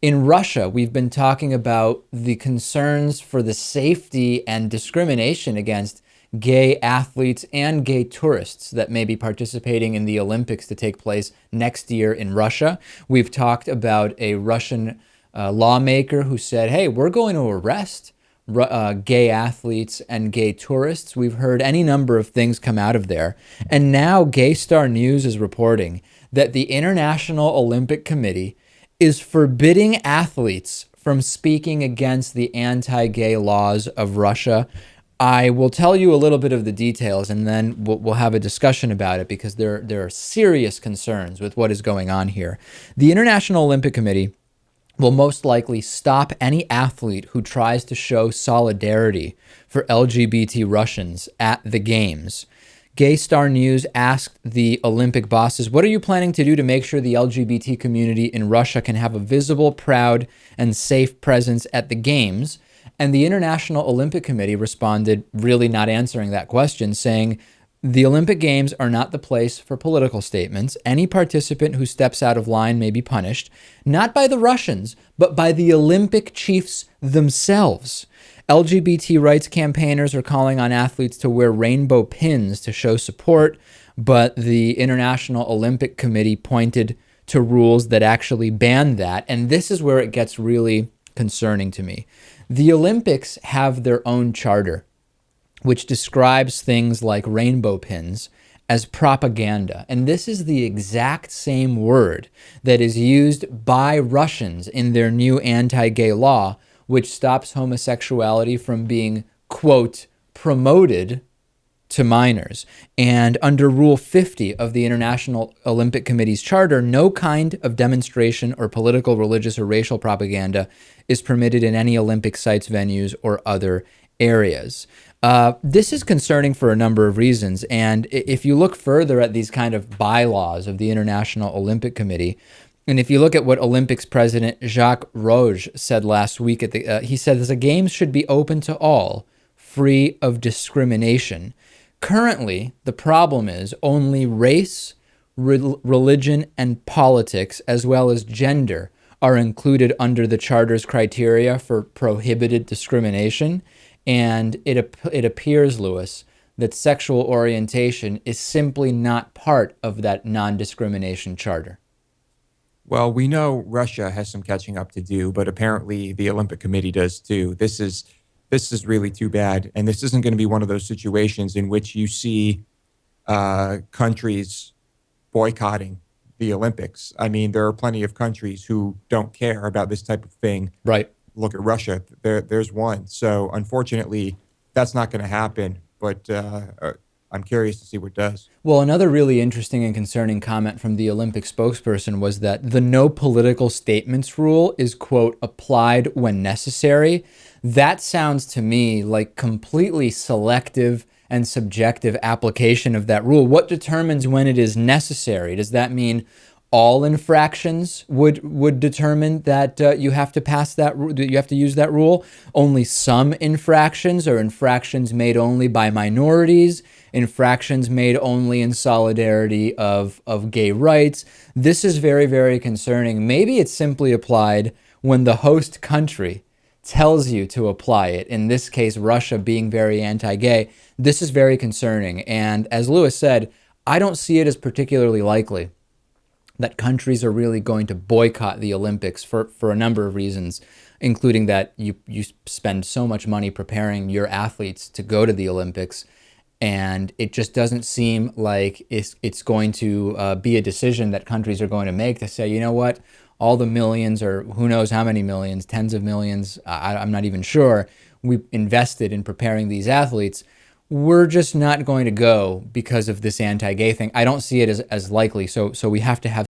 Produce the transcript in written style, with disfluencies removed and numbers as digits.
In Russia, we've been talking about the concerns for the safety and discrimination against gay athletes and gay tourists that may be participating in the Olympics to take place next year in Russia. We've talked about a Russian lawmaker who said, hey, we're going to arrest gay athletes and gay tourists. We've heard any number of things come out of there. And now Gay Star News is reporting that the International Olympic Committee is forbidding athletes from speaking against the anti-gay laws of Russia. I will tell you a little bit of the details, and then we'll have a discussion about it, because there are serious concerns with what is going on here. The International Olympic Committee will most likely stop any athlete who tries to show solidarity for LGBT Russians at the Games. Gay Star News asked the Olympic bosses, what are you planning to do to make sure the LGBT community in Russia can have a visible, proud, and safe presence at the Games? And the International Olympic Committee responded, really not answering that question, saying, the Olympic Games are not the place for political statements. Any participant who steps out of line may be punished, not by the Russians, but by the Olympic chiefs themselves. LGBT rights campaigners are calling on athletes to wear rainbow pins to show support, but the International Olympic Committee pointed to rules that actually ban that. And this is where it gets really concerning to me. The Olympics have their own charter, which describes things like rainbow pins as propaganda. And this is the exact same word that is used by Russians in their new anti-gay law, which stops homosexuality from being, quote, promoted to minors. And under Rule 50 of the International Olympic Committee's charter, no kind of demonstration or political, religious, or racial propaganda is permitted in any Olympic sites, venues, or other areas. This is concerning for a number of reasons. And if you look further at these kind of bylaws of the International Olympic Committee, and if you look at what Olympics president Jacques Rouge said last week, he said the games should be open to all, free of discrimination. Currently, the problem is only race, religion, and politics, as well as gender, are included under the Charter's criteria for prohibited discrimination. And it appears, Lewis, that sexual orientation is simply not part of that non-discrimination charter. Well, we know Russia has some catching up to do, but apparently the Olympic Committee does too. This is really too bad. And this isn't going to be one of those situations in which you see countries boycotting the Olympics. I mean, there are plenty of countries who don't care about this type of thing. Right. Look at Russia. There's one. So unfortunately, that's not going to happen. But I'm curious to see what does. Well, another really interesting and concerning comment from the Olympic spokesperson was that the no political statements rule is, quote, applied when necessary. That sounds to me like completely selective and subjective application of that rule. What determines when it is necessary? Does that mean all infractions would determine that you have to pass that, you have to use that rule? Only some infractions, or infractions made only by minorities, infractions made only in solidarity of gay rights? This is very, very concerning. Maybe it's simply applied when the host country tells you to apply it. In this case, Russia being very anti-gay. This is very concerning. And as Lewis said, I don't see it as particularly likely that countries are really going to boycott the Olympics for a number of reasons, including that you spend so much money preparing your athletes to go to the Olympics, and it just doesn't seem like it's going to be a decision that countries are going to make to say, you know what, all the millions, or who knows how many millions, tens of millions, I'm not even sure, we invested in preparing these athletes, we're just not going to go because of this anti-gay thing. I don't see it as likely. So we have to have